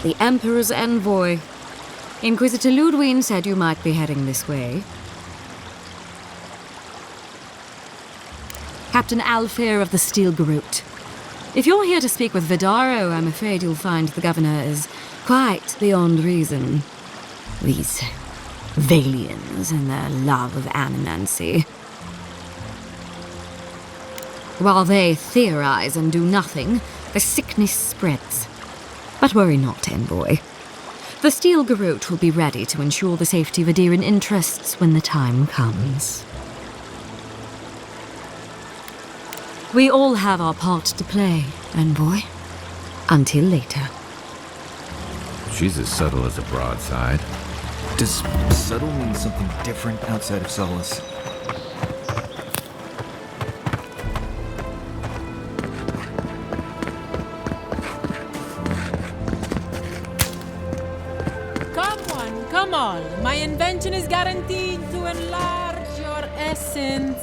The Emperor's envoy. Inquisitor Ludwig said you might be heading this way. Captain Alfir of the Steel Garrote. If you're here to speak with Vidaro, I'm afraid you'll find the governor is quite beyond reason. These Valians and their love of animancy. While they theorize and do nothing, the sickness spreads. But worry not, envoy. The Steel Garrote will be ready to ensure the safety of Adirian interests when the time comes. We all have our part to play, envoy. Until later. She's as subtle as a broadside. Does subtle mean something different outside of Solace? Come on, my invention is guaranteed to enlarge your essence.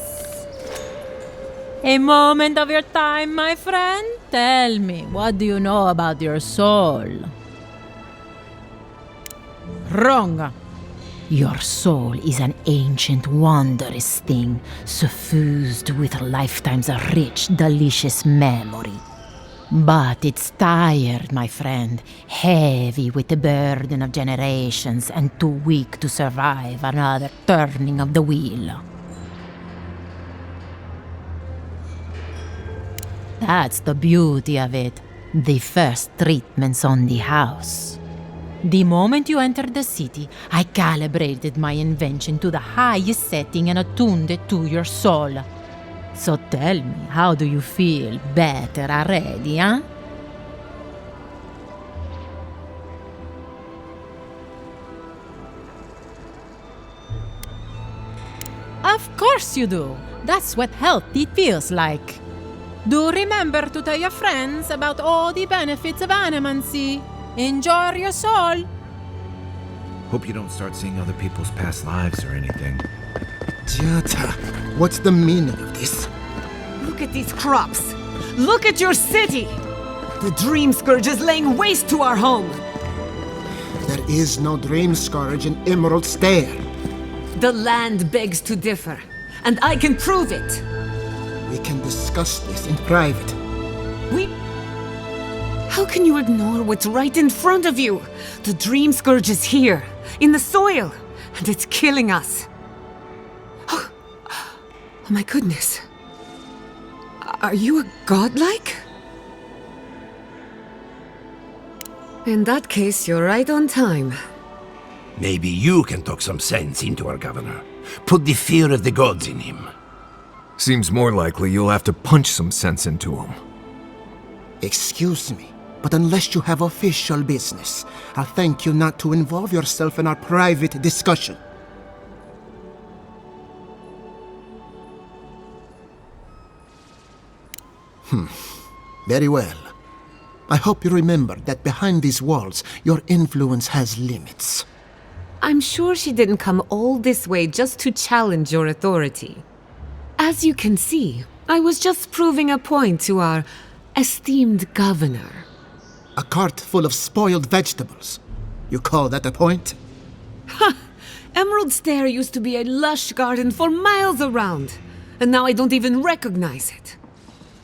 A moment of your time, my friend. Tell me, what do you know about your soul? Wrong. Your soul is an ancient, wondrous thing, suffused with lifetimes of rich, delicious memory. But it's tired, my friend, heavy with the burden of generations and too weak to survive another turning of the wheel. That's the beauty of it, the first treatments on the house. The moment you entered the city, I calibrated my invention to the highest setting and attuned it to your soul. So tell me, how do you feel? Better already, huh? Of course you do. That's what healthy feels like. Do remember to tell your friends about all the benefits of animancy. Enjoy your soul. Hope you don't start seeing other people's past lives or anything. Jota, what's the meaning of this? Look at these crops. Look at your city. The Dream Scourge is laying waste to our home. There is no Dream Scourge in Emerald Stair. The land begs to differ, and I can prove it. We can discuss this in private. How can you ignore what's right in front of you? The Dream Scourge is here, in the soil, and it's killing us. Oh my goodness. Are you a godlike? In that case, you're right on time. Maybe you can talk some sense into our governor. Put the fear of the gods in him. Seems more likely you'll have to punch some sense into him. Excuse me, but unless you have official business, I'll thank you not to involve yourself in our private discussion. Very well. I hope you remember that behind these walls, your influence has limits. I'm sure she didn't come all this way just to challenge your authority. As you can see, I was just proving a point to our esteemed governor. A cart full of spoiled vegetables. You call that a point? Ha! Emerald Stair used to be a lush garden for miles around, and now I don't even recognize it.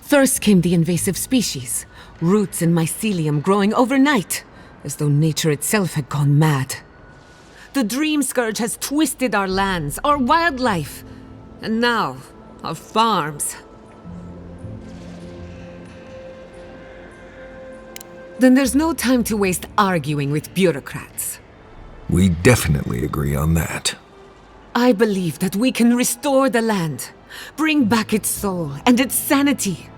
First came the invasive species, roots and mycelium growing overnight, as though nature itself had gone mad. The Dream Scourge has twisted our lands, our wildlife, and now our farms. Then there's no time to waste arguing with bureaucrats. We definitely agree on that. I believe that we can restore the land, bring back its soul and its sanity,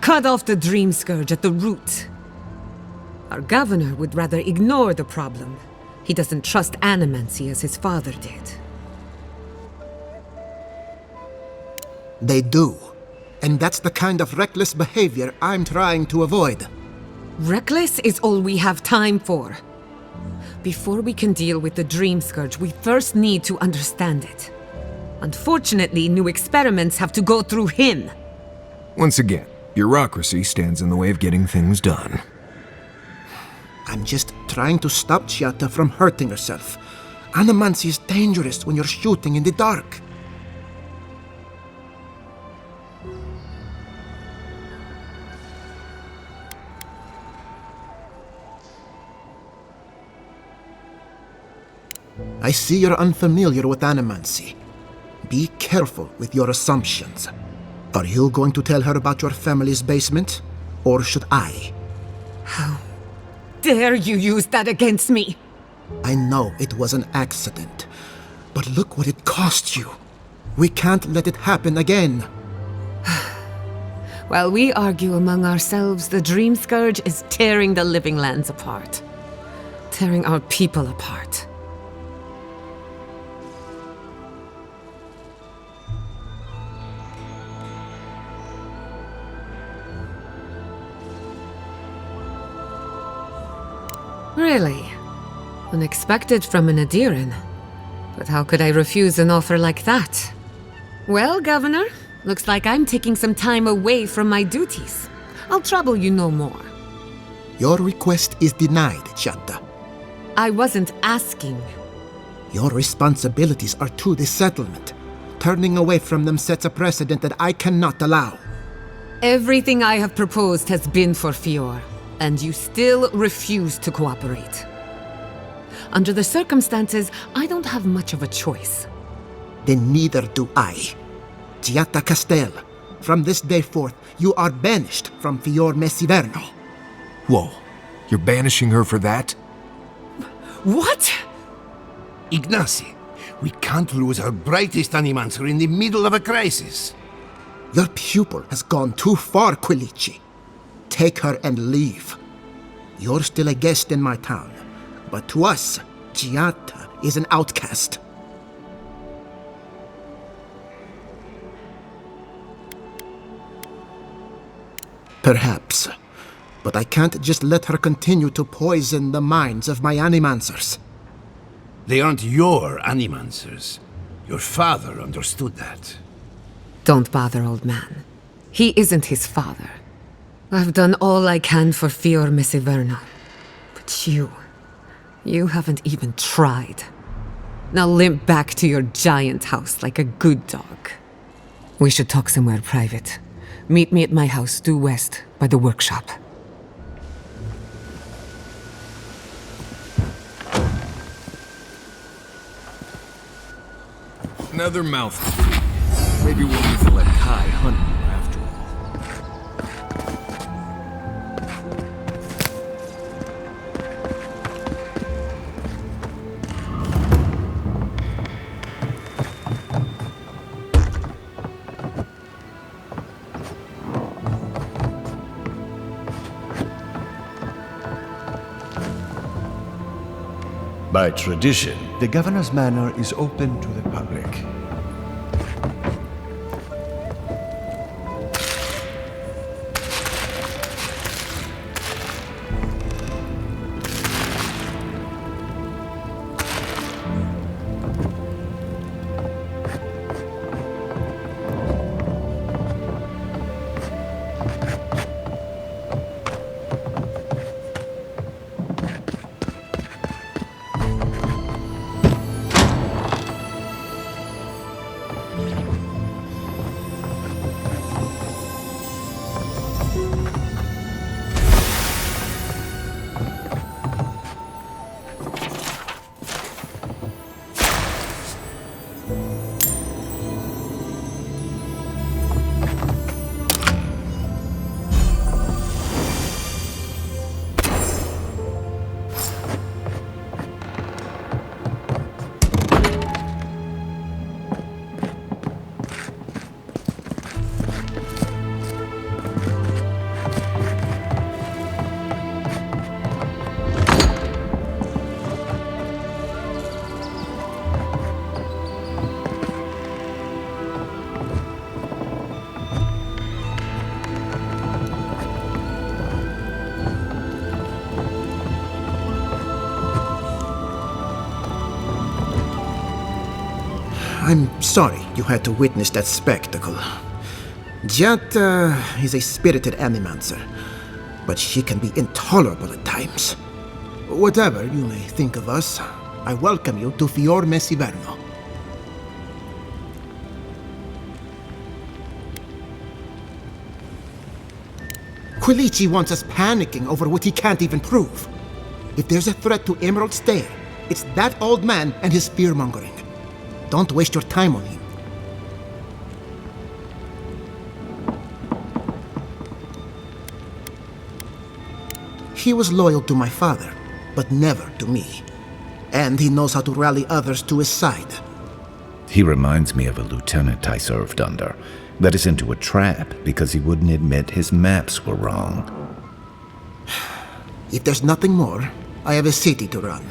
cut off the Dream Scourge at the root. Our governor would rather ignore the problem. He doesn't trust animancy as his father did. They do. And that's the kind of reckless behavior I'm trying to avoid. Reckless is all we have time for. Before we can deal with the Dream Scourge, we first need to understand it. Unfortunately, new experiments have to go through him. Once again, bureaucracy stands in the way of getting things done. I'm just trying to stop Chiata from hurting herself. Animancy is dangerous when you're shooting in the dark. I see you're unfamiliar with animancy. Be careful with your assumptions. Are you going to tell her about your family's basement? Or should I? How dare you use that against me? I know it was an accident, but look what it cost you. We can't let it happen again. While we argue among ourselves, the Dream Scourge is tearing the living lands apart. Tearing our people apart. Really? Unexpected from an Adiran. But how could I refuse an offer like that? Well, Governor, looks like I'm taking some time away from my duties. I'll trouble you no more. Your request is denied, Chiata. I wasn't asking. Your responsibilities are to the settlement. Turning away from them sets a precedent that I cannot allow. Everything I have proposed has been for Fior, and you still refuse to cooperate. Under the circumstances, I don't have much of a choice. Then neither do I. Chiata Castel, from this day forth, you are banished from Fior Mesiverno. Whoa, you're banishing her for that? What? Ignacy, we can't lose our brightest animancer in the middle of a crisis. Your pupil has gone too far, Quilici. Take her and leave. You're still a guest in my town, but to us, Chiata is an outcast. Perhaps, but I can't just let her continue to poison the minds of my animancers. They aren't your animancers. Your father understood that. Don't bother, old man. He isn't his father. I've done all I can for Fior Mesiverno. But you haven't even tried. Now limp back to your giant house like a good dog. We should talk somewhere private. Meet me at my house due west by the workshop. Another mouthful. Maybe we'll need to let Kai hunt you after all. By tradition, the governor's manor is open to the public. I'm sorry you had to witness that spectacle. Giatta is a spirited animancer, but she can be intolerable at times. Whatever you may think of us, I welcome you to Fior Messiverno. Quilici wants us panicking over what he can't even prove. If there's a threat to Emerald Stair, it's that old man and his fear-mongering. Don't waste your time on him. He was loyal to my father, but never to me. And he knows how to rally others to his side. He reminds me of a lieutenant I served under. Led us into a trap because he wouldn't admit his maps were wrong. If there's nothing more, I have a city to run.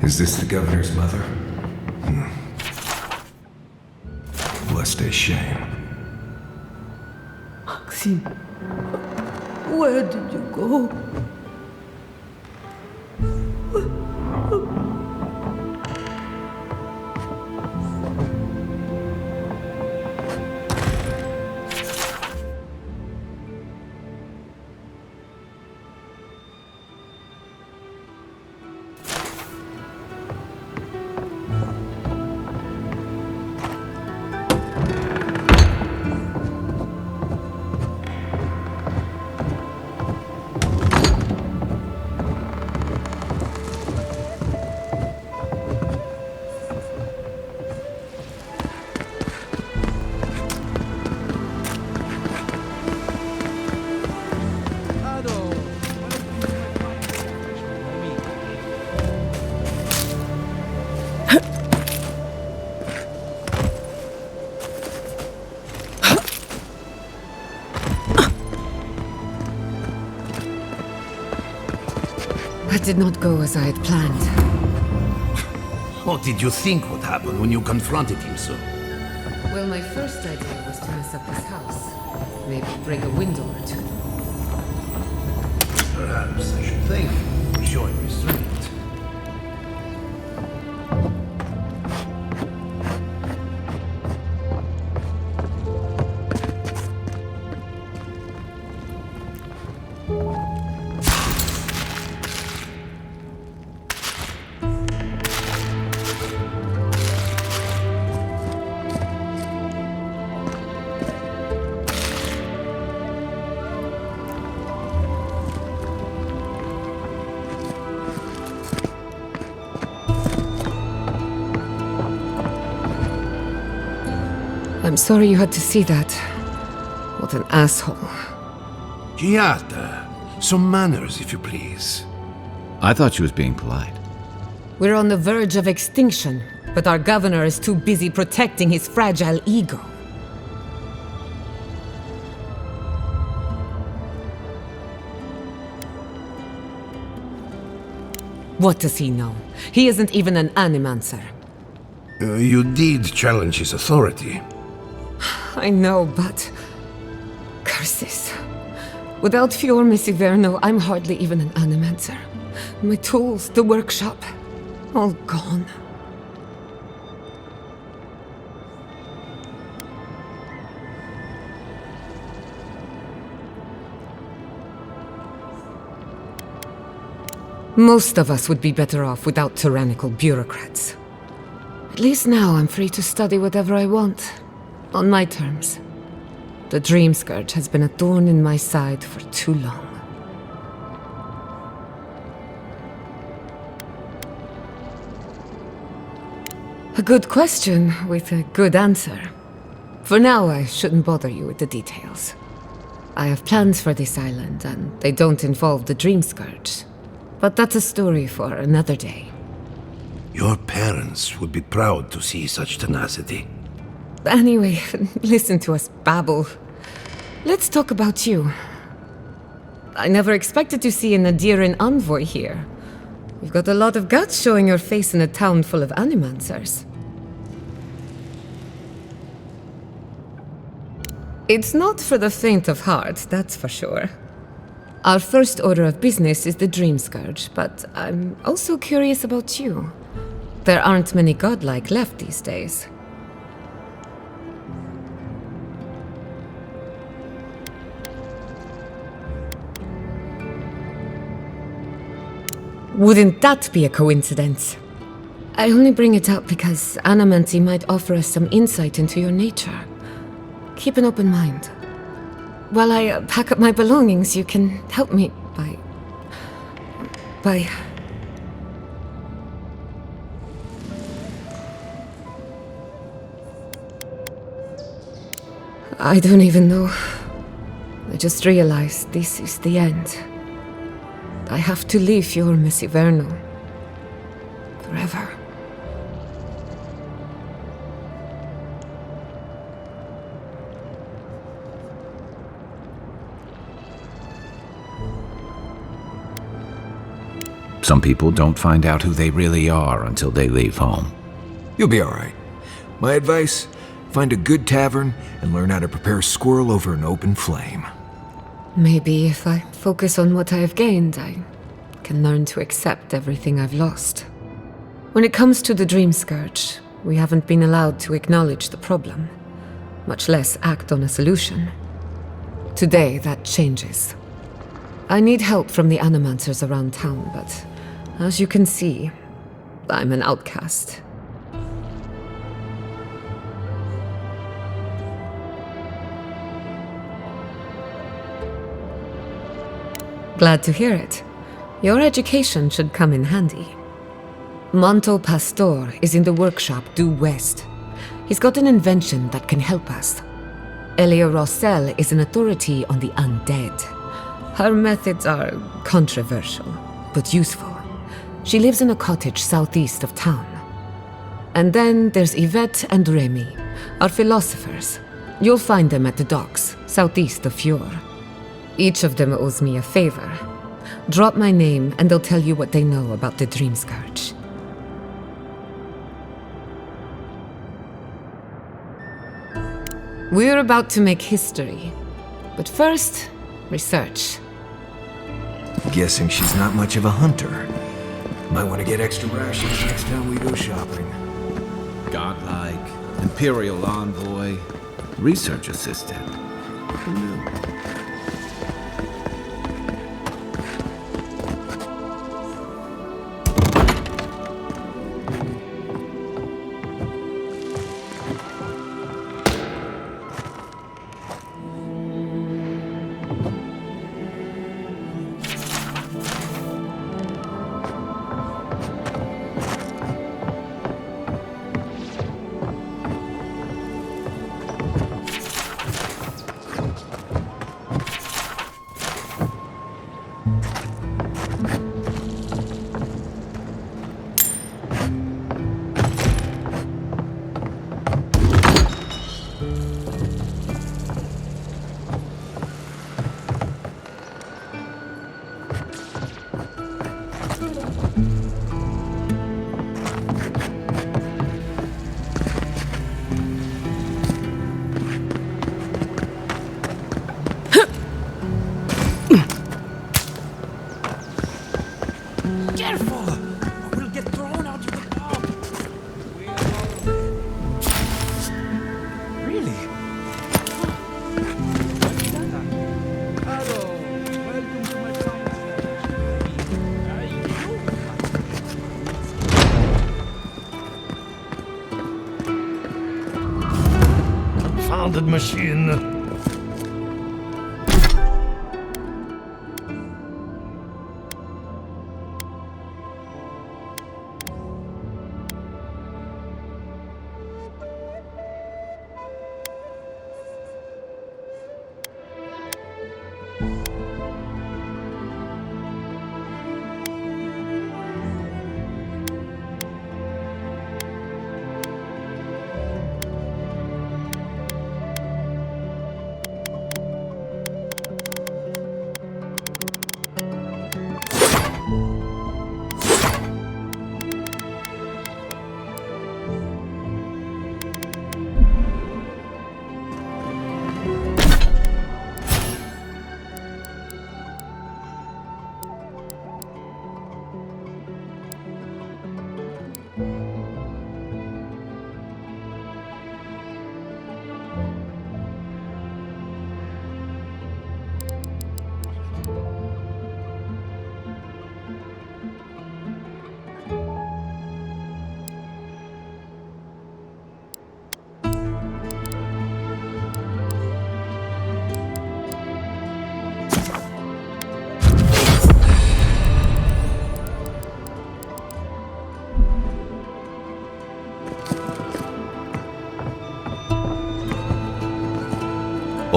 Is this the governor's mother? Blessed a shame. Maxim, where did you go? That did not go as I had planned. What did you think would happen when you confronted him, sir? Well, my first idea was to mess up his house. Maybe break a window or two. Perhaps I should thank you for showing restraint. I'm sorry you had to see that. What an asshole. Giatta, some manners, if you please. I thought she was being polite. We're on the verge of extinction, but our governor is too busy protecting his fragile ego. What does he know? He isn't even an animancer. You did challenge his authority. I know, but... curses. Without Fior Messiverno, I'm hardly even an animancer. My tools, the workshop, all gone. Most of us would be better off without tyrannical bureaucrats. At least now I'm free to study whatever I want. On my terms. The Dream Scourge has been a thorn in my side for too long. A good question with a good answer. For now, I shouldn't bother you with the details. I have plans for this island, and they don't involve the Dream Scourge. But that's a story for another day. Your parents would be proud to see such tenacity. Anyway, listen to us babble. Let's talk about you. I never expected to see an Nadiran envoy here. You've got a lot of guts showing your face in a town full of animancers. It's not for the faint of heart, that's for sure. Our first order of business is the Dream Scourge, but I'm also curious about you. There aren't many godlike left these days. Wouldn't that be a coincidence? I only bring it up because Anamancy might offer us some insight into your nature. Keep an open mind. While I pack up my belongings, you can help me by... I don't even know. I just realized this is the end. I have to leave Fior Messiverno. Forever. Some people don't find out who they really are until they leave home. You'll be alright. My advice, find a good tavern and learn how to prepare squirrel over an open flame. Maybe if I focus on what I have gained, I can learn to accept everything I've lost. When it comes to the Dream Scourge, we haven't been allowed to acknowledge the problem, much less act on a solution. Today, that changes. I need help from the animancers around town, but as you can see, I'm an outcast. Glad to hear it. Your education should come in handy. Monto Pastor is in the workshop due west. He's got an invention that can help us. Elia Rossell is an authority on the undead. Her methods are controversial, but useful. She lives in a cottage southeast of town. And then there's Yvette and Remy, our philosophers. You'll find them at the docks, southeast of Fior. Each of them owes me a favor. Drop my name and they'll tell you what they know about the Dream Scourge. We're about to make history. But first, research. Guessing she's not much of a hunter. Might want to get extra rations next time we go shopping. Godlike, Imperial Envoy, Research Assistant. Who knew? Machine.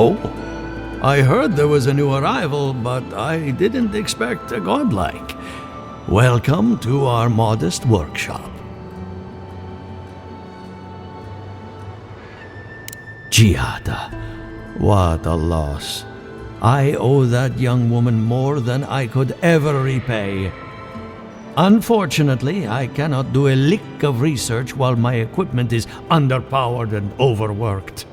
Oh, I heard there was a new arrival, but I didn't expect a godlike. Welcome to our modest workshop. Giada, what a loss. I owe that young woman more than I could ever repay. Unfortunately, I cannot do a lick of research while my equipment is underpowered and overworked.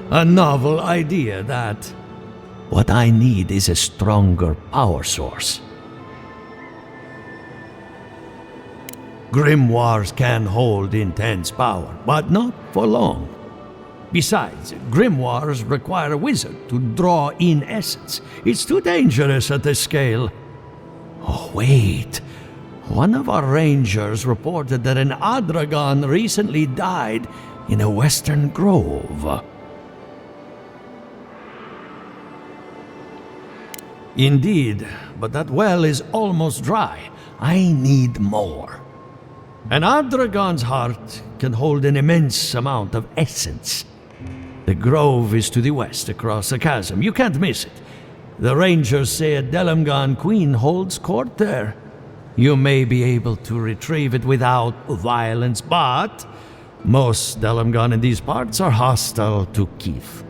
A novel idea, that. What I need is a stronger power source. Grimoires can hold intense power, but not for long. Besides, grimoires require a wizard to draw in essence. It's too dangerous at this scale. Oh, wait. One of our rangers reported that an Adragon recently died in a western grove. Indeed, but that well is almost dry. I need more. An Adragon's heart can hold an immense amount of essence. The grove is to the west, across the chasm. You can't miss it. The rangers say a Delamgan queen holds court there. You may be able to retrieve it without violence, but most Delamgan in these parts are hostile to Keith.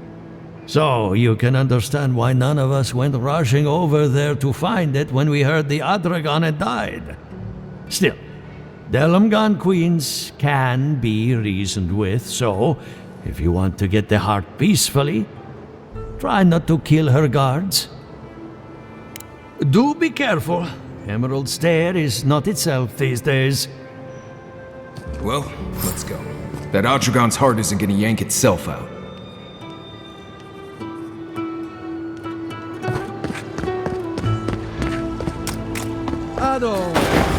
So, you can understand why none of us went rushing over there to find it when we heard the Adragon had died. Still, Delamgan queens can be reasoned with, so if you want to get the heart peacefully, try not to kill her guards. Do be careful. Emerald Stair is not itself these days. Well, let's go. That Adragon's heart isn't gonna yank itself out. Ado!